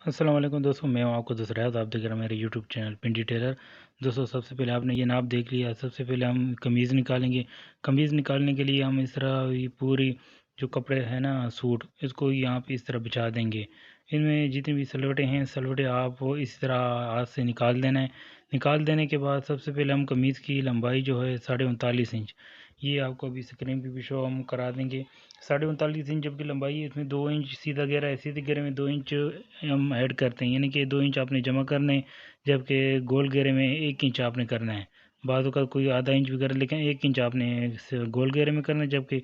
अस्सलाम वालेकुम दोस्तों, मैं हूं आपको दोस्त रियाज। आप देख रहे हैं मेरे यूट्यूब चैनल पिंडी टेलर। दोस्तों, सबसे पहले आपने ये नाप देख लिया। सबसे पहले हम कमीज़ निकालेंगे। कमीज़ निकालने के लिए हम इस तरह ये पूरी जो कपड़े हैं ना सूट, इसको यहाँ पे इस तरह बिछा देंगे। इनमें जितनी भी सलवटें हैं, सलवटें आप वो इस तरह हाथ से निकाल देना है। निकाल देने के बाद सबसे पहले हम कमीज़ की लंबाई जो है 39.5 इंच, ये आपको अभी स्क्रीन पे भी शो हम करा देंगे। 39.5 इंच जबकि लंबाई है, इसमें 2 इंच सीधा घेरा है। सीधे घेरे में 2 इंच हम ऐड करते हैं, यानी कि 2 इंच आपने जमा करने हैं, जबकि गोल घेरे में 1 इंच आपने करना है। बाजू का कोई आधा इंच भी करे, लेकिन 1 इंच आपने गोल घेरे में करना है, जबकि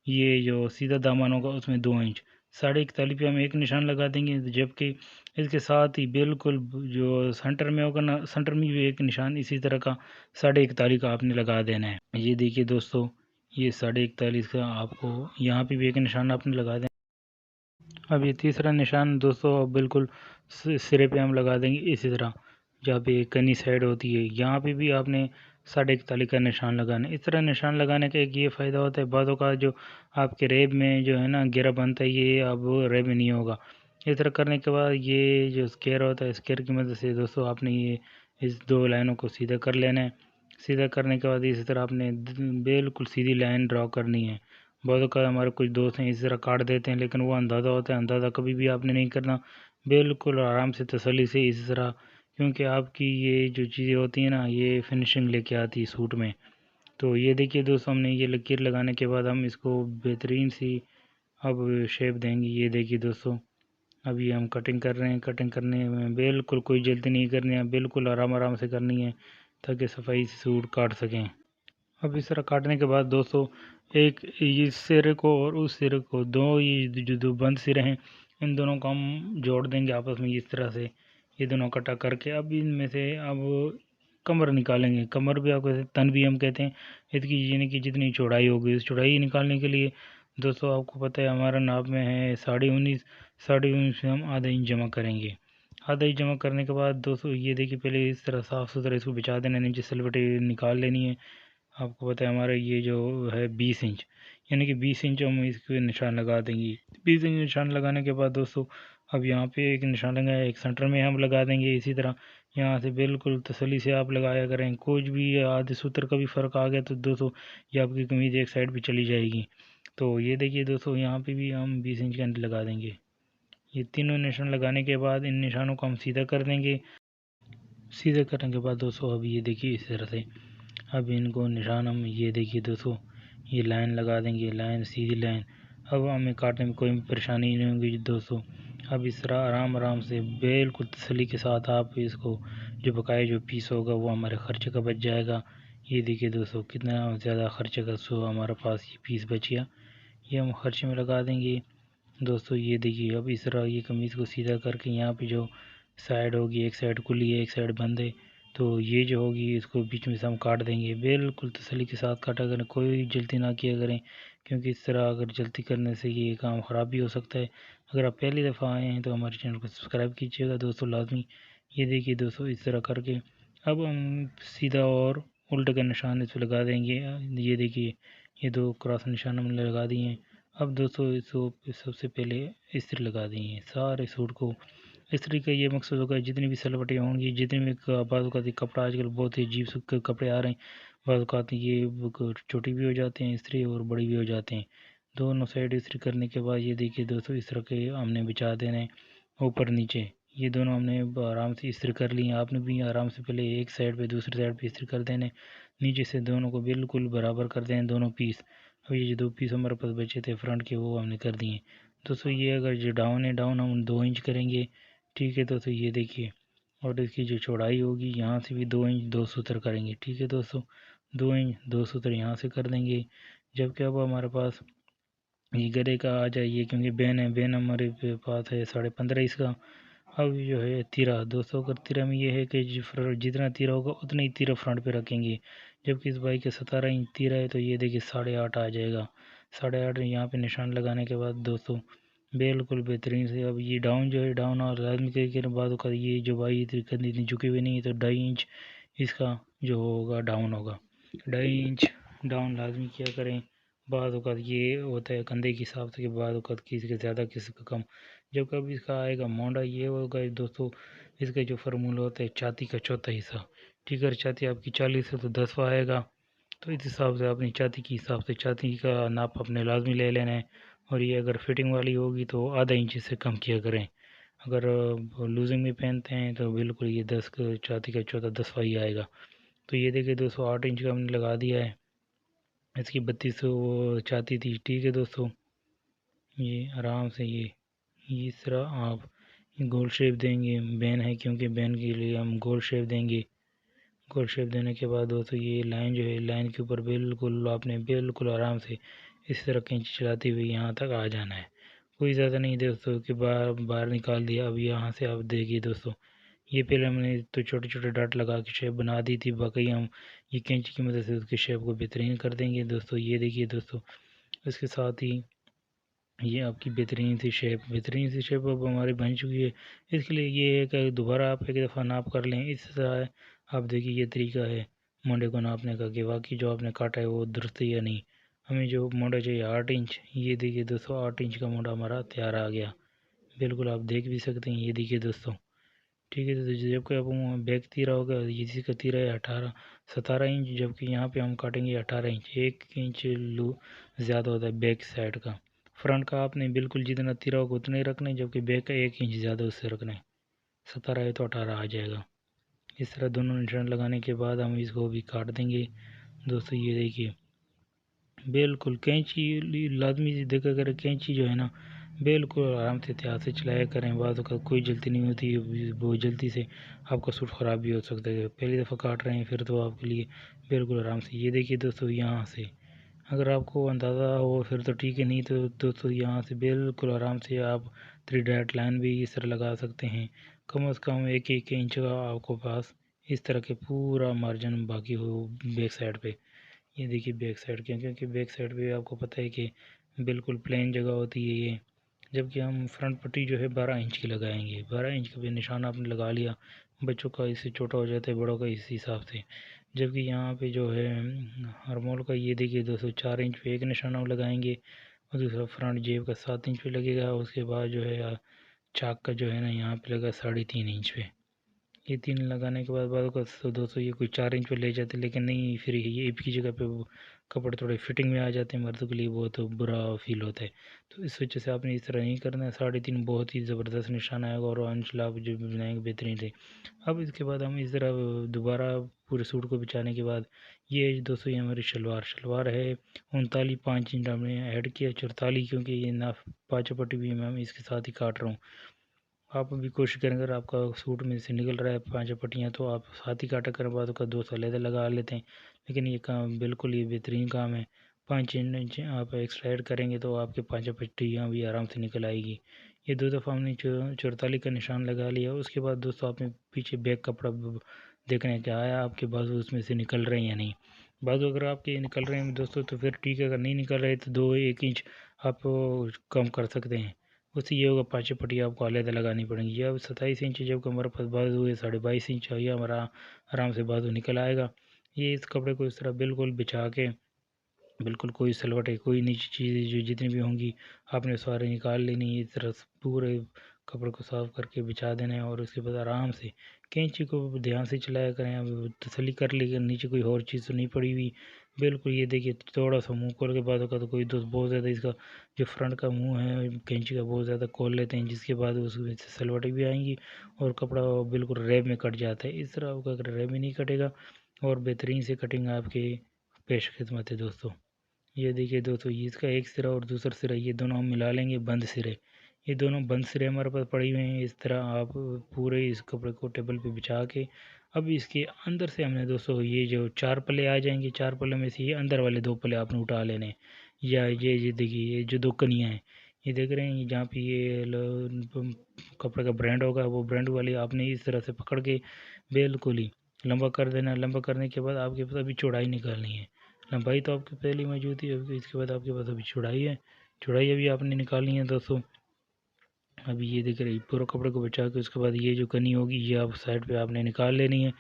ये जो सीधा दामन होगा उसमें 2 इंच। 41.5 पे हम एक निशान लगा देंगे, जबकि इसके साथ ही बिल्कुल जो सेंटर में होगा ना, सेंटर में भी एक निशान इसी तरह का 41.5 का आपने लगा देना है। ये देखिए दोस्तों, ये 41.5 का आपको यहाँ पे भी एक निशान आपने लगा देना। अब ये तीसरा निशान दोस्तों अब बिल्कुल सिरे पे हम लगा देंगे इसी तरह, जहाँ पे कनी साइड होती है यहाँ पे भी आपने 41.5 का निशान लगाना है। इस तरह निशान लगाने का एक ये फ़ायदा होता है, बाज़ों का जो आपके रेब में जो है ना घेरा बनता है, ये अब रेब में नहीं होगा। इस तरह करने के बाद ये जो स्केयर होता है, स्केयर की मदद से दोस्तों आपने ये इस दो लाइनों को सीधा कर लेना है। सीधा करने के बाद इसी तरह आपने बिल्कुल सीधी लाइन ड्रॉ करनी है। बहुत का हमारे कुछ दोस्त हैं इस तरह काट देते हैं, लेकिन वो अंदाज़ा होता है, अंदाज़ा कभी भी आपने नहीं करना। बिल्कुल आराम से तसल्ली से इसी तरह, क्योंकि आपकी ये जो चीज़ें होती हैं ना, ये फिनिशिंग लेके आती है सूट में। तो ये देखिए दोस्तों, हमने ये लकीर लगाने के बाद हम इसको बेहतरीन सी अब शेप देंगे। ये देखिए दोस्तों, अभी हम कटिंग कर रहे हैं। कटिंग करने में बिल्कुल कोई जल्दी नहीं करनी है, बिल्कुल आराम आराम से करनी है, ताकि सफाई से सूट काट सकें। अब इस तरह काटने के बाद दोस्तों, एक इस सिरे को और उस सिरे को, दो ये जो दो बंद सिरे हैं, इन दोनों को हम जोड़ देंगे आपस में इस तरह से। ये दोनों कटा करके अब इनमें से अब कमर निकालेंगे। कमर भी आपको तन भी हम कहते हैं। इसकी यानी कि जितनी चौड़ाई होगी, इस चौड़ाई निकालने के लिए दोस्तों आपको पता है हमारा नाप में है 19.5। 19.5 में हम आधा इंच जमा करेंगे। आधा इंच जमा करने के बाद दोस्तों ये देखिए, पहले इस तरह साफ़ सुथरा इसको बिछा देना, नीचे सलवटें निकाल लेनी है। आपको पता है हमारा ये जो है 20 इंच, यानी कि 20 इंच हम इसके निशान लगा देंगे। 20 इंच निशान लगाने के बाद दोस्तों, अब यहाँ पे एक निशान लगाया, एक सेंटर में हम लगा देंगे। इसी तरह यहाँ से बिल्कुल तसल्ली से आप लगाया करें। कुछ भी आधे सूत्र का भी फ़र्क आ गया तो दोस्तों ये आपकी कमीज़ एक साइड पे चली जाएगी। तो ये देखिए दोस्तों, यहाँ पे भी हम 20 इंच का लगा देंगे। ये तीनों निशान लगाने के बाद इन निशानों को हम सीधा कर देंगे। सीधा करने के बाद दोस्तों अब ये देखिए इस तरह से, अब इनको निशान हम ये देखिए दोस्तों, ये लाइन लगा देंगे, लाइन सीधी लाइन। अब हमें काटने में कोई परेशानी नहीं होगी दोस्तों। अब इस तरह आराम आराम से बिल्कुल तसल्ली के साथ आप इसको, जो बकाया जो पीस होगा वो हमारे ख़र्चे का बच जाएगा। ये देखिए दोस्तों, कितना ज़्यादा ख़र्चे का सो हमारे पास ये पीस बच गया। ये हम ख़र्चे में लगा देंगे दोस्तों। ये देखिए, अब इस तरह ये कमीज़ को सीधा करके यहाँ पे जो साइड होगी, एक साइड खुली है एक साइड बंद है, तो ये जो होगी इसको बीच में से हम काट देंगे। बिल्कुल तसल्ली के साथ काटा करें, कोई जल्दी ना किया करें, क्योंकि इस तरह अगर जल्दी करने से ये काम ख़राब भी हो सकता है। अगर आप पहली दफ़ा आए हैं तो हमारे चैनल को सब्सक्राइब कीजिएगा दोस्तों लाजमी। ये देखिए दोस्तों, इस तरह करके अब हम सीधा और उल्टे का निशान इस पर लगा देंगे। ये देखिए, ये दो क्रॉस निशान हमने लगा दिए हैं। अब दोस्तों इसको सबसे पहले इस्त्री लगा देंगे सारे सूट को। इस्त्री का ये मकसद होगा, जितनी भी सलवटें होंगी, जितनी भी बाज़ औक़ात कपड़ा आजकल बहुत ही अजीब से कपड़े आ रहे हैं, बाज़ औक़ात ये छोटी भी हो जाते हैं इस्त्री और बड़ी भी हो जाते हैं। दोनों साइड इस्त्री करने के बाद ये देखिए दोस्तों, इस तरह के हमने बिछा देने हैं ऊपर नीचे। ये दोनों हमने आराम से इस्त्री कर ली हैं। आपने भी आराम से पहले एक साइड पे दूसरी साइड पे इस्त्री कर देने, नीचे से दोनों को बिल्कुल बराबर कर दें दोनों पीस। अब ये जो 2 पीस हमारे पास बचे थे फ्रंट के, वो हमने कर दिए दोस्तों। ये अगर जो डाउन है, डाउन हम 2 इंच करेंगे, ठीक है दोस्तों। ये देखिए, और इसकी जो चौड़ाई होगी यहाँ से भी 2 इंच 2 सूत्र करेंगे, ठीक है दोस्तों। 2 इंच 2 सूत्र यहाँ से कर देंगे। जबकि अब हमारे पास ये गले का आ जाइए, क्योंकि बेन है, बेन हमारे पास है 15.5 इसका। अब जो है तीरा दोस्तों, अगर तीरा में ये है कि जितना तीरा होगा उतना ही तीरा फ्रंट पे रखेंगे। जबकि इस बाइक के 17 इंच तीरा है, तो ये देखिए 8.5 आ जाएगा। 8.5 यहाँ पे निशान लगाने के बाद दोस्तों बिल्कुल बेहतरीन से, अब ये डाउन जो है, डाउन और लाजमी के बाद का ये जो बाई इतनी झुकी हुई नहीं है, तो 2.5 इंच इसका जो होगा डाउन होगा। 2.5 इंच डाउन लाजमी किया करें। बाद औक़ात ये होता है कंधे के हिसाब से कि बाद औक़ात किसी का ज़्यादा किसी का कम, जब कभी इसका आएगा मोंडा, ये होगा दोस्तों इसका जो फार्मूला होता है छाती का चौथा हिस्सा। ठीक है, छाती आपकी 40 है तो 10वां आएगा। तो इस हिसाब से अपनी छाती के हिसाब से छाती का नाप अपने लाजमी ले लेना है। और ये अगर फिटिंग वाली होगी तो आधा इंच से कम किया करें। अगर लूजिंग में पहनते हैं तो बिल्कुल ये 10 छाती का चौथा 10वां ही आएगा। तो ये देखिए दोस्तों 8 इंच का हमने लगा दिया है। इसकी 32 वो छाती थी। ठीक है दोस्तों, ये आराम से ये इस तरह आप गोल शेप देंगे। बैन है क्योंकि बैन के लिए हम गोल शेप देंगे। गोल शेप देने के बाद दोस्तों ये लाइन जो है, लाइन के ऊपर बिल्कुल आपने बिल्कुल आराम से इस तरह खींच चलाते हुए यहाँ तक आ जाना है। कोई ज़्यादा नहीं दोस्तों कि बाहर बाहर निकाल दिया। अब यहाँ से आप देखिए दोस्तों, ये पहले हमने तो छोटे छोटे डॉट लगा के शेप बना दी थी, बाकी हम ये कैंची की मदद से उसकी शेप को बेहतरीन कर देंगे दोस्तों। ये देखिए दोस्तों, इसके साथ ही ये आपकी बेहतरीन सी शेप अब हमारी बन चुकी है। इसके लिए ये है कि दोबारा आप एक दफ़ा नाप कर लें। इस तरह आप देखिए ये तरीका है मोंडे को नापने का कि वाकई जो आपने काटा है वो दुरुस्त है या नहीं। हमें जो मोंडा चाहिए 8 इंच, ये देखिए दोस्तों 8 इंच का मोंडा हमारा तैयार आ गया। बिल्कुल आप देख भी सकते हैं, ये देखिए दोस्तों। ठीक है, तो जबकि अब बैक तीरा होगा, इसी का तीरा है 17 इंच, जबकि यहाँ पे हम काटेंगे 18 इंच। 1 इंच लू ज़्यादा होता है बैक साइड का। फ्रंट का आपने बिल्कुल जितना तीरा होगा उतना ही रखना है, जबकि बैक का 1 इंच ज़्यादा उससे रखना है। 17 है तो 18 आ जाएगा। इस तरह दोनों निशान लगाने के बाद हम इसको भी काट देंगे दोस्तों। ये देखिए बिल्कुल कैंची लाजमी देखा करें, कैंची जो है ना बिल्कुल आराम से ध्यान से चलाया करें। बाज़ का कोई जल्दी नहीं होती, बहुत जल्दी से आपका सूट ख़राब भी हो सकता है। पहली दफ़ा काट रहे हैं फिर तो आपके लिए बिल्कुल आराम से। ये देखिए दोस्तों, यहाँ से अगर आपको अंदाज़ा हो फिर तो ठीक है, नहीं तो दोस्तों यहाँ से बिल्कुल आराम से आप 3 डॉट लाइन भी इस तरह लगा सकते हैं। कम से कम 1-1 इंच का आपको पास इस तरह के पूरा मार्जिन बाकी हो बैक साइड पे। ये देखिए बैक साइड के, क्योंकि बैक साइड पे आपको पता है कि बिल्कुल प्लेन जगह होती है ये। जबकि हम फ्रंट पट्टी जो है 12 इंच की लगाएंगे। 12 इंच का भी निशान आपने लगा लिया। बच्चों का इससे छोटा हो जाता है, बड़ों का इस हिसाब से। जबकि यहाँ पे जो है हरमोल का ये देखिए दोस्तों 4 इंच पे एक निशान हम लगाएंगे और दूसरा फ्रंट जेब का 7 इंच पे लगेगा। उसके बाद जो है चाक का जो है ना यहाँ पे लगा 3.5 इंच पे। ये 3 लगाने के बाद का तो दोस्तों ये कोई 4 इंच पे ले जाते, लेकिन नहीं, फिर ये एक की जगह पे वो कपड़े थोड़े फिटिंग में आ जाते हैं। मर्दों के लिए बहुत बुरा फील होता है। तो इस वजह से आपने इस तरह नहीं करना है। 3.5 बहुत ही ज़बरदस्त निशान आएगा और इंशाल्लाह आप जो भी बनाएंगे बेहतरीन थे। अब इसके बाद हम इस तरह दोबारा पूरे सूट को बिछाने के बाद ये दोस्तों ये हमारी शलवार है 39.5 इंच हमने ऐड किया। 44 क्योंकि ये ना पाँचों पट्टी भी मैं इसके साथ ही काट रहा हूँ। आप भी कोशिश करें, अगर आपका सूट में से निकल रहा है 5 पट्टियाँ तो आप साथ ही काटा कर बाद का 2 अलग लगा लेते हैं। लेकिन ये काम बिल्कुल ये बेहतरीन काम है। 5 इंच आप एक्स्ट्रा ऐड करेंगे तो आपके 5 पट्टियाँ भी आराम से निकल आएगी। ये 2 दफ़ा हमने 44 का निशान लगा लिया। उसके बाद दोस्तों आपने पीछे बैक कपड़ा देखना है क्या आया आपके बाजू उसमें से निकल रहे हैं या नहीं। बाजू अगर आपके निकल रहे हैं दोस्तों तो फिर ठीक है, अगर नहीं निकल रहे तो 2-1 इंच आप कम कर सकते हैं। उससे ये होगा 5 पट्टियाँ आपको अलग लगानी पड़ेंगी। अब 27 इंच जब हमारे पास बाजू है 22.5 इंच, ये हमारा आराम से बाजू निकल आएगा। ये इस कपड़े को इस तरह बिल्कुल बिछा के बिल्कुल कोई सलवटें कोई नीची चीज़ें जो जितनी भी होंगी आपने सारी निकाल लेनी है। इस तरह पूरे कपड़े को साफ़ करके बिछा देना है और उसके बाद आराम से कैंची को ध्यान से चलाया करें। अब तसल्ली कर ली नीचे कोई और चीज़ तो नहीं पड़ी हुई। बिल्कुल ये देखिए थोड़ा सा मुँह खोल के बाद का तो कोई दोस्त बहुत ज़्यादा इसका जो फ्रंट का मुँह है कैंची का बहुत ज़्यादा खोल लेते हैं, जिसके बाद उसमें से सलवटें भी आएंगी और कपड़ा बिल्कुल रैब में कट जाता है। इस तरह आपका अगर रैब में नहीं कटेगा और बेहतरीन से कटिंग आपके पेश खिदमत है दोस्तों। ये देखिए दोस्तों, ये इसका एक सिरा और दूसरा सिरा ये दोनों हम मिला लेंगे बंद सिरे। ये दोनों बंद सिरे हमारे पास पड़े हुए हैं। इस तरह आप पूरे इस कपड़े को टेबल पे बिछा के अब इसके अंदर से हमने दोस्तों ये जो 4 पल्ले आ जाएंगे, 4 पल्ले में से ये अंदर वाले 2 पल्ले आपने उठा लेने हैं। या ये देखिए ये जो 2 कनियाँ हैं, ये देख रहे हैं जहाँ पे ये कपड़े का ब्रांड होगा वो ब्रांड वाली आपने इस तरह से पकड़ के बिल्कुल ही लंबा कर देना। लंबा करने के बाद आपके पास अभी चौड़ाई निकालनी है। लंबाई तो आपकी पहले मौजूद थी, अभी इसके बाद आपके पास अभी चौड़ाई है। चौड़ाई अभी आपने निकालनी है दोस्तों। अभी ये देख रही पूरा कपड़े को बचा के उसके बाद ये जो कनी होगी ये आप साइड पे आपने निकाल लेनी है।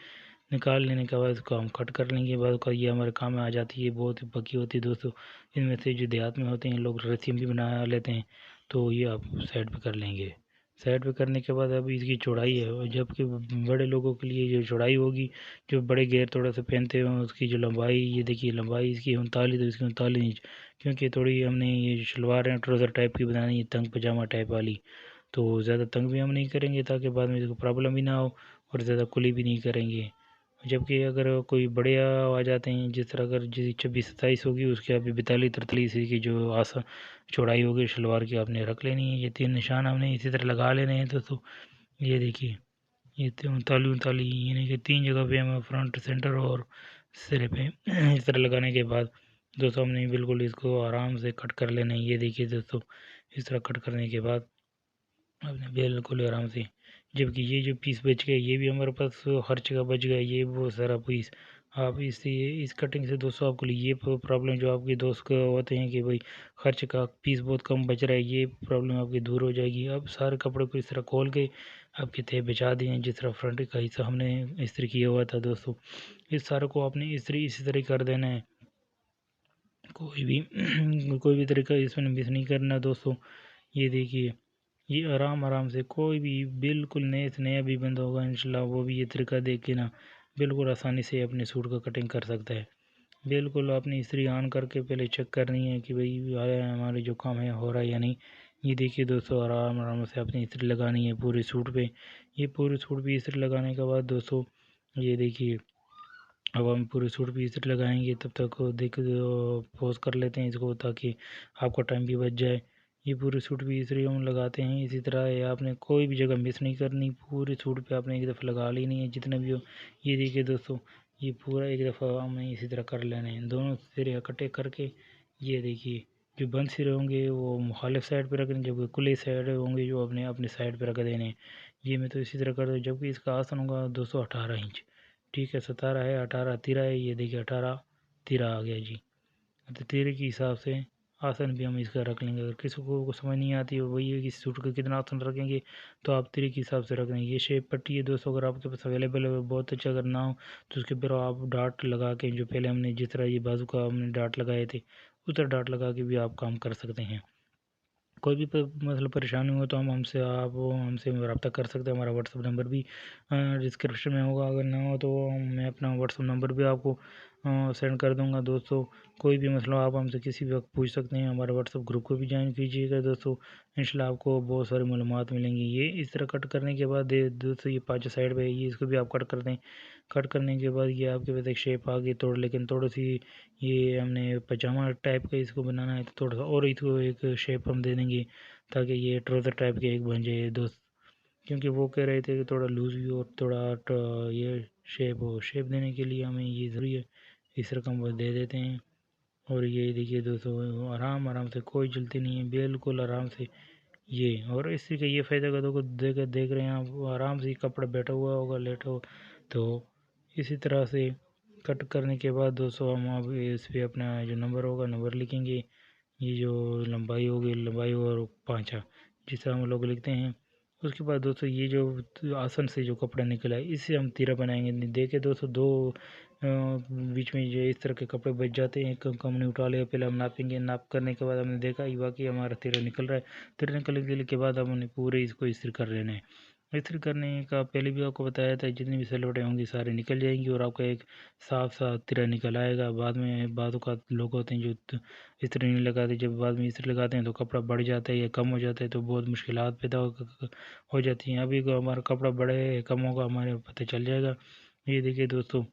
निकाल लेने के बाद इसको हम कट कर लेंगे। बाद का ये हमारे काम में आ जाती है, बहुत ही पकी होती है दोस्तों। इनमें से जो देहात में होते हैं लोग रस्सी भी बना लेते हैं, तो ये आप साइड पे कर लेंगे। साइड पे करने के बाद अब इसकी चौड़ाई है, और जबकि बड़े लोगों के लिए जो चौड़ाई होगी, जो बड़े घेर थोड़ा सा पहनते हो उसकी जो लंबाई, ये देखिए लंबाई इसकी 39, तो इसकी 39 इंच, क्योंकि थोड़ी हमने ये शलवार है ट्राउज़र टाइप की बनानी है, तंग पजामा टाइप वाली, तो ज़्यादा तंग भी हम नहीं करेंगे ताकि बाद में इसको प्रॉब्लम भी ना हो, और ज़्यादा खुली भी नहीं करेंगे। जबकि अगर कोई बड़े आ जाते हैं, जिस तरह अगर जिस 26-27 होगी, उसके अभी 42-43 की जो आसा चौड़ाई होगी शलवार की आपने रख लेनी है। ये 3 निशान हमने इसी तरह लगा लेने हैं दोस्तों। ये देखिए, ये 39 39 यानी कि 3 जगह पे हमें फ्रंट, सेंटर और सिरे पे इस तरह लगाने के बाद दोस्तों हमने बिल्कुल इसको आराम से कट कर लेना है। ये देखिए दोस्तों, इस तरह कट करने के बाद आपने बिल्कुल आराम से, जबकि ये जो पीस बच गए ये भी हमारे पास हर जगह बच गया, ये वो सारा पीस। आप इस कटिंग से दोस्तों आपको ये प्रॉब्लम जो आपके दोस्त को होते हैं कि भाई खर्च का पीस बहुत कम बच रहा है, ये प्रॉब्लम आपकी दूर हो जाएगी। अब सारे कपड़े को इस तरह खोल के आपके तय बिछा दिए, जिस तरह फ्रंट का हिस्सा हमने इस्त्री किया हुआ था दोस्तों, इस सारे को आपने इस्त्री इसी तरह कर देना है। कोई भी कोई भी तरीका इसमें मिस नहीं करना दोस्तों। ये देखिए, ये आराम आराम से कोई भी बिल्कुल नए से नया भी बंदा होगा इंशाल्लाह, वो भी ये तरीका देख के ना बिल्कुल आसानी से अपने सूट का कटिंग कर सकता है। बिल्कुल आपने इस्त्री ऑन करके पहले चेक करनी है कि भाई आया है हमारे जो काम है हो रहा है या नहीं। ये देखिए दोस्तों, आराम आराम से अपनी इस्त्री लगानी है पूरे सूट पे। ये पूरे सूट पे इस्त्री लगाने के बाद दोस्तों, ये देखिए, अब हम पूरे सूट पे इस्त्री लगाएंगे, तब तक देख पॉज कर लेते हैं इसको ताकि आपका टाइम भी बच जाए। ये पूरे सूट पे इस्त्री हम लगाते हैं इसी तरह, ये आपने कोई भी जगह मिस नहीं करनी, पूरे सूट पे आपने एक दफ़ा लगा लेनी है जितने भी हो। ये देखिए दोस्तों, ये पूरा एक दफ़ा हमें इसी तरह कर लेने हैं दोनों सिरे इकट्ठे करके। ये देखिए, जो बंद सिरे होंगे वो मुखालिफ साइड पे रखने, जबकि खुले साइड होंगे जो अपने अपने साइड पे रख देने हैं। ये मैं तो इसी तरह कर दूँ, जबकि इसका आसन होगा 218 इंच। ठीक है, 17 है, 18 तिरा है, ये देखिए 18 तिरा आ गया जी। तो तिरे के हिसाब से आसन भी हम इसका रख लेंगे। अगर किसी को समझ नहीं आती है वही है कि सूट का कितना आसन रखेंगे, तो आप तिरे के हिसाब से रख लेंगे। ये शेप पट्टी है दोस्तों, अगर आपके पास अवेलेबल है बहुत अच्छा, अगर ना हो तो उसके ऊपर आप डाट लगा के, जो पहले हमने जिस तरह ये बाजू का हमने डाट लगाए थे उस तरह डाट लगा के भी आप काम कर सकते हैं। कोई भी मतलब परेशानी हो तो हम हमसे आप वो हमसे रब्ता कर सकते हैं। हमारा व्हाट्सअप नंबर भी डिस्क्रिप्शन में होगा, अगर ना हो तो मैं अपना व्हाट्सअप नंबर भी आपको सेंड कर दूंगा दोस्तों। कोई भी मसला आप हमसे किसी भी वक्त पूछ सकते हैं। हमारे व्हाट्सअप ग्रुप को भी ज्वाइन कीजिएगा दोस्तों, इंशाल्लाह आपको बहुत सारी मालूमात मिलेंगी। ये इस तरह कट करने के बाद दोस्तों, ये पाँच साइड पे ये इसको भी आप कट कर दें। कट करने के बाद ये आपके पास एक शेप आ गई, थोड़ा लेकिन थोड़ी सी ये हमने पजामा टाइप का इसको बनाना है, तो थोड़ा सा और इसको एक शेप हम दे देंगे ताकि ये ट्राउज़र टाइप के एक बन जाए दोस्त। क्योंकि वो कह रहे थे कि थोड़ा लूज़ भी और थोड़ा ये शेप हो, शेप देने के लिए हमें ये ज़रूरी है, इस रकम वो दे देते हैं। और ये देखिए दोस्तों, आराम आराम से कोई जल्दी नहीं है, बिल्कुल आराम से ये। और इसी का ये फ़ायदा का देखो, देख रहे हैं आप, आराम से कपड़ा बैठा हुआ होगा, लेटा हो। तो इसी तरह से कट करने के बाद दोस्तों हम अब इस पे अपना जो नंबर होगा नंबर लिखेंगे। ये जो लंबाई होगी, लंबाई और पाँचा जिसे हम लोग लिखते हैं। उसके बाद दोस्तों, ये जो आसन से जो कपड़ा निकला है इससे हम तीरा बनाएंगे। देखे दोस्तों, दो बीच में जो इस तरह के कपड़े बच जाते हैं, एक हमने उठा लिया, पहले हम नापेंगे, नाप करने के बाद हमने देखा ये वाकई हमारा तीरा निकल रहा है। तीरा निकलने के बाद हमने पूरे इसको इस्त्री कर लेना है। इस्त्री करने का पहले भी आपको बताया था, जितनी भी सलवटें होंगी सारी निकल जाएंगी और आपका एक साफ साफ तिरा निकल आएगा। बाद में बातों का लोग होते हैं जो इस्त्री नहीं लगाते, जब बाद में इस्त्री लगाते हैं तो कपड़ा बढ़ जाता है या कम हो जाता है, तो बहुत मुश्किलात पैदा हो जाती हैं। अभी को हमारा कपड़ा बढ़े कम होगा हमारे पता चल जाएगा। ये देखिए दोस्तों,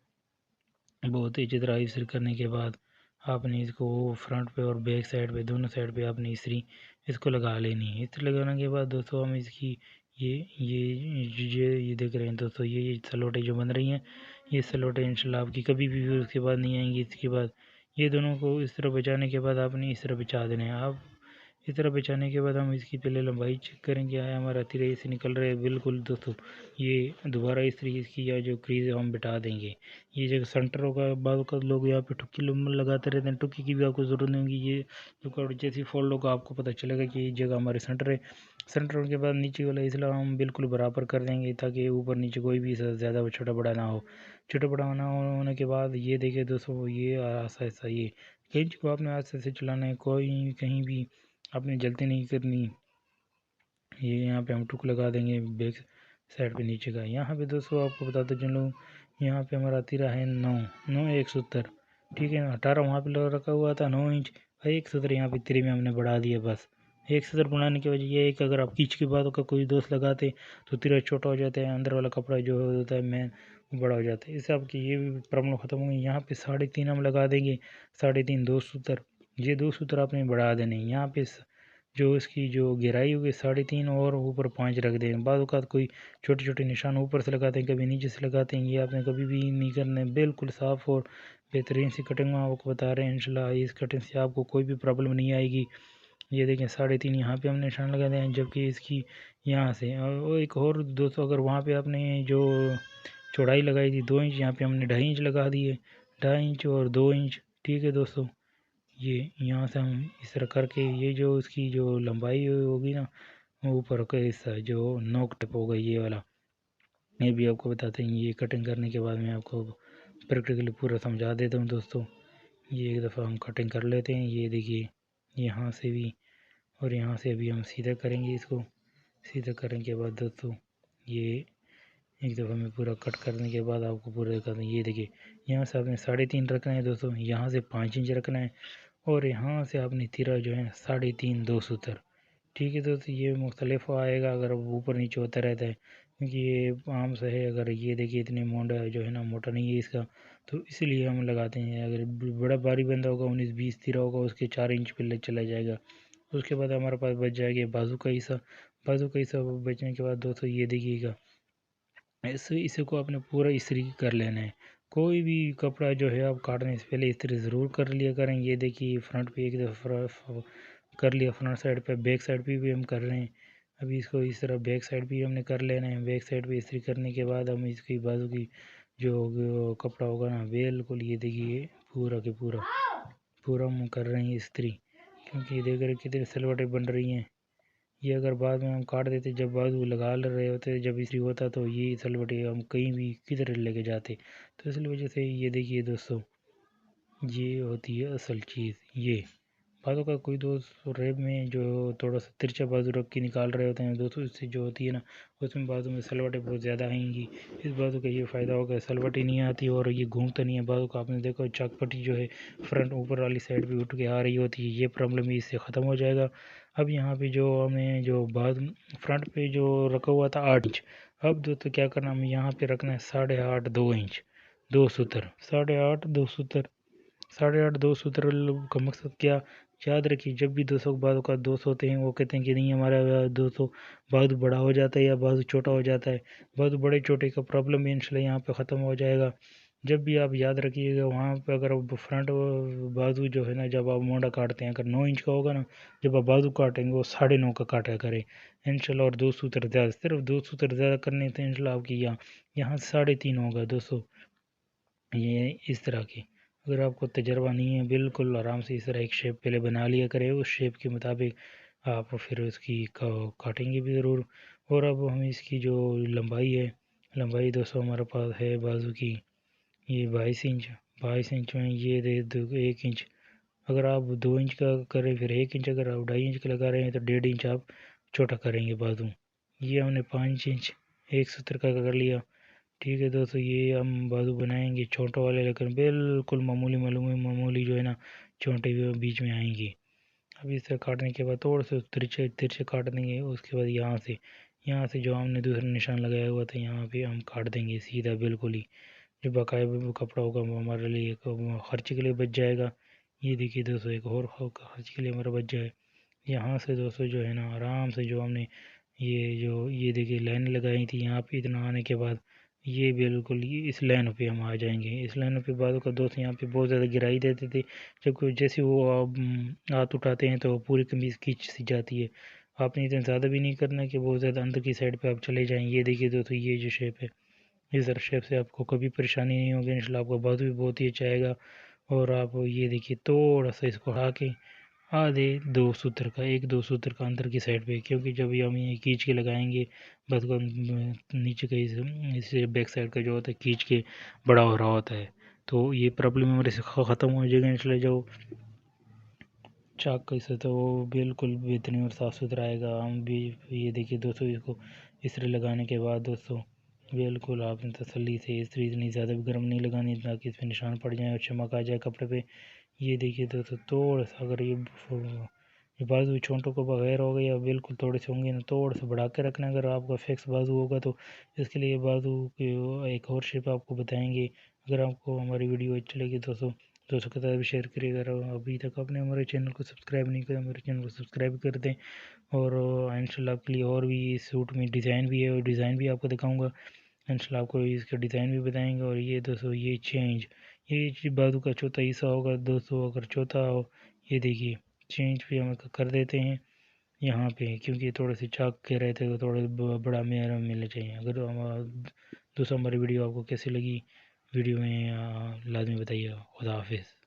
बहुत ही अच्छी तरह इस्त्री करने के बाद आपने इसको फ्रंट पे और बैक साइड पे दोनों साइड पे आपने इस्त्री इसको लगा लेनी है। इस्त्री लगाने के बाद दोस्तों हम इसकी ये देख रहे हैं दोस्तों, ये सलोटें जो बन रही हैं, ये सलोटें इंशाल्लाह आपकी कभी भी उसके बाद नहीं आएंगी। इसके बाद ये दोनों को इस तरह बचाने के बाद आपने इस तरह बचा देना है। आप इस तरह बचाने के बाद हम इसकी पहले लंबाई चेक करेंगे, आया हमारा तिरे से निकल रहे हैं बिल्कुल दोस्तों। ये दोबारा इस तरीके इसकी या जो क्रीज है हम बिठा देंगे। ये जगह सेंटर होगा, बाद का लोग यहाँ पे टुक्की लगाते रहते हैं, टुक्की की भी आपको ज़रूरत नहीं होगी। ये जो कट जैसी फोल्ड होगा आपको पता चलेगा कि ये जगह हमारे सेंटर है। सेंटर होने के बाद नीचे वाला इसलिए हम बिल्कुल बराबर कर देंगे ताकि ऊपर नीचे कोई भी ज़्यादा छोटा बड़ा ना हो। छोटा बड़ा ना होने के बाद ये देखिए दोस्तों, ये ऐसा ऐसा ये कैंची को आपने आस्ते से चलाना है, कोई कहीं भी आपने जल्दी नहीं करनी। ये यहाँ पे हम टुक लगा देंगे बैक साइड पे नीचे का। यहाँ पे दोस्तों आपको बताते चलूँ, यहाँ पे हमारा तिरा है 9 एक सूत्र, ठीक है ना। 18 वहाँ पे रखा हुआ था 9 इंच, एक सूत्र यहाँ पे तिरे में हमने बढ़ा दिया। बस एक सूत्र बढ़ाने की वजह ये है कि अगर आप खींच के बाद का कोई दोस्त लगाते तो तिरा छोटा हो जाता है, अंदर वाला कपड़ा जो होता है मेन वो बड़ा हो जाता है। इससे आपकी ये भी प्रॉब्लम खत्म हो गई। यहाँ पे 3.5 हम लगा देंगे, 3.5 2 सूत्र, ये 2 सूत्र आपने बढ़ा देने। यहाँ पे जो इसकी जो गहराई होगी 3.5 और ऊपर 5 रख दें। बाद औक़ात कोई छोटे छोटे निशान ऊपर से लगाते हैं, कभी नीचे से लगाते हैं, ये आपने कभी भी नहीं करना है। बिल्कुल साफ़ और बेहतरीन सी कटिंग में आपको बता रहे हैं। इंशाल्लाह इस कटिंग से आपको कोई भी प्रॉब्लम नहीं आएगी। ये देखें 3.5 यहाँ पे हमने निशान लगा दिए हैं, जबकि इसकी यहाँ से और एक और दोस्तों, अगर वहाँ पे आपने जो चौड़ाई लगाई थी 2 इंच, यहाँ पे हमने 2.5 इंच लगा दिए, 2.5 इंच और 2 इंच, ठीक है दोस्तों। ये यहाँ से हम इस तरह करके ये जो इसकी जो लंबाई होगी ना, ऊपर का हिस्सा जो नोक टिप होगा ये वाला, ये भी आपको बताते हैं। ये कटिंग करने के बाद मैं आपको प्रैक्टिकली पूरा समझा देता हूँ दोस्तों। ये एक दफ़ा हम कटिंग कर लेते हैं। ये देखिए यहाँ से भी और यहाँ से भी हम सीधा करेंगे इसको। सीधा करने के बाद दोस्तों ये एक दफ़ा मैं पूरा कट करने के बाद आपको पूरा दिखाता हूँ। ये देखिए यहाँ से आपने 3.5 रखना है दोस्तों, यहाँ से 5 इंच रखना है और यहाँ से आपने तिरा जो है 3.5 2 सूत्र, ठीक है दोस्तों। ये मुख्तलिफ आएगा अगर ऊपर नीचे होता रहता है, क्योंकि ये आम सा है। अगर ये देखिए इतने मोटा जो है ना, मोटा नहीं है इसका, तो इसलिए हम लगाते हैं। अगर बड़ा भारी बंदा होगा 19-20 तिरा होगा, उसके 4 इंच पे चला जाएगा। उसके बाद हमारे पास बच जाएगा बाजू का हिस्सा। बाजू का हिस्सा बचने के बाद दोस्तों ये देखिएगा, इसे को आपने पूरा इस्त्री कर लेना है। कोई भी कपड़ा जो है आप काटने से पहले इस्त्री ज़रूर कर लिया करें। ये देखिए फ्रंट पे एक दफ़ा कर लिया, फ्रंट साइड पे, बैक साइड पे भी हम कर रहे हैं। अभी इसको इस तरह बैक साइड भी हमने कर लेना है। बैक साइड पे इस्त्री करने के बाद हम इसकी बाजू की जो कपड़ा होगा ना, बिल्कुल ये देखिए पूरा के पूरा पूरा हम कर रहे हैं इस्त्री, क्योंकि देख रहे कितनी सलवटें बन रही हैं। ये अगर बाद में हम काट देते, जब बाजू लगा रहे होते, जब इसी होता, तो ये सलवटें हम कहीं भी किधर लेके जाते। तो इस वजह से ये देखिए दोस्तों, ये होती है असल चीज़। ये बाजू का कोई दोस्त रेब में जो थोड़ा सा तिरछा बाजू रख के निकाल रहे होते हैं दोस्तों, इससे जो होती है ना, उसमें बाजू में सलवटें बहुत ज़्यादा आएंगी। इस बाजू का ये फ़ायदा होगा, सलवटें नहीं आती और ये घूमता नहीं है बाजू का। आपने देखो चकपटी जो है फ्रंट ऊपर वाली साइड भी उठ के आ रही होती है, ये प्रॉब्लम भी इससे ख़त्म हो जाएगा। अब यहाँ पे जो हमें जो बाद फ्रंट पे जो रखा हुआ था 8 इंच, अब दोस्तों क्या करना, हमें यहाँ पे रखना है 8.5 2 इंच 2 सूत्र, 8.5 2 सूत्र। 8.5 2 सूत्र का मकसद क्या, याद रखिए जब भी 200 बाजू का दोस्त होते हैं वो कहते हैं कि नहीं हमारा 200 बाजू बड़ा हो जाता है या बाजू छोटा हो जाता है। बाजू बड़े छोटे का प्रॉब्लम भी इंशाल्लाह यहाँ पे ख़त्म हो जाएगा। जब भी आप याद रखिएगा वहाँ पे, अगर फ्रंट बाजू जो है ना, जब आप मोड़ा काटते हैं, अगर 9 इंच का होगा ना, जब आप बाजू काटेंगे वो 9.5 का काटा करें इंशाल्लाह। और 2 सूत्र ज़्यादा, सिर्फ 2 सूत्र ज़्यादा करने से इंशाल्लाह आपकी यहाँ 3.5 होगा दोस्तों। ये इस तरह की, अगर आपको तजर्बा नहीं है, बिल्कुल आराम से इस तरह एक शेप पहले बना लिया करें, उस शेप के मुताबिक आप फिर उसकी काटेंगे भी ज़रूर। और अब हम इसकी जो लंबाई है, लंबाई दोस्तों हमारे पास है बाजू की ये 22 इंच। 22 इंच में ये दे दो 1 इंच। अगर आप 2 इंच का करें फिर 1 इंच, अगर आप 2.5 इंच का लगा रहे हैं तो 1.5 इंच आप छोटा करेंगे बाजू। ये हमने 5 इंच एक सूत्र का कर लिया, ठीक है दोस्तों। ये हम बाजू बनाएंगे छोटे वाले, लेकिन बिल्कुल मामूली मालूम मामूली जो है ना, छोटे बीच में आएंगे। अब इस तरह काटने के बाद थोड़ा सा तिरछे तिरछे काट देंगे। उसके बाद यहाँ से जो हमने दूसरा निशान लगाया हुआ था यहाँ पे हम काट देंगे सीधा बिल्कुल ही। जो बकाया कपड़ा होगा वो हमारे लिए एक खर्च के लिए बच जाएगा। ये देखिए दोस्तों, एक और खर्च के लिए हमारा बच जाए। यहाँ से दोस्तों जो है ना, आराम से जो हमने ये देखिए लाइन लगाई थी यहाँ पे, इतना आने के बाद ये बिल्कुल ये इस लाइन पे हम आ जाएंगे। इस लाइन पे बाजू का दोस्त यहाँ पे बहुत ज़्यादा गिराई देते थे, जब जैसे वो हाथ उठाते हैं तो पूरी कमीज़ खींच सी जाती है। आपने इतना ज़्यादा भी नहीं करना कि बहुत ज़्यादा अंदर की साइड पे आप चले जाएँ। ये देखिए दोस्तों, ये जो शेप है, इस शेप से आपको कभी परेशानी नहीं होगी इंशाल्लाह। आपका बाजू भी बहुत ही अच्छा आएगा। और आप ये देखिए थोड़ा सा इसको हटा के आधे 2 सूत्र का, 1-2 सूत्र का अंदर की साइड पे, क्योंकि जब ये हम ये खींच के लगाएंगे बस को नीचे का इससे बैक साइड का जो होता है खींच के बड़ा हो रहा होता है, तो ये प्रॉब्लम हमारे से ख़त्म हो जाएगा इंशाल्लाह। जो चाक का हिस्सा तो वो बिल्कुल बेहतरीन और साफ़ सुथरा आएगा। हम भी ये देखिए दोस्तों, इसको इस्त्री लगाने के बाद दोस्तों बिल्कुल आपने तसल्ली से इस्त्री इतनी ज़्यादा भी गर्म नहीं लगानी ताकि इस पर निशान पड़ जाए और चमक आ जाए कपड़े पे। ये देखिए दोस्तों, थोड़ा सा अगर ये बाजू छोटों को बगैर हो गया बिल्कुल थोड़े से होंगे ना, थोड़ा सा बढ़ा के रखना। अगर आपका फिक्स बाजू होगा तो इसके लिए बाजू की एक और शेप आपको बताएंगे। अगर आपको हमारी वीडियो अच्छी लगी दोस्तों के साथ भी शेयर करिए। अगर अभी तक आपने हमारे चैनल को सब्सक्राइब नहीं किया, हमारे चैनल को सब्सक्राइब कर दें। और इंशाल्लाह आपके लिए और भी इस सूट में डिज़ाइन भी है और डिज़ाइन भी आपको दिखाऊंगा। इंशाल्लाह आपको इसका डिज़ाइन भी बताएंगे। और ये दोस्तों ये चेंज, ये बाजू का चौथा हिस्सा होगा दोस्तों, अगर चौथा हो, ये देखिए चेंज भी हम कर देते हैं यहाँ पे, क्योंकि थोड़े से चाक के रहते तो थोड़ा बड़ा मेरा मिलना चाहिए। अगर हम दोस्तों हमारी वीडियो आपको कैसी लगी, वीडियो में लाजमी बताइएगा। खुदा हाफिज़।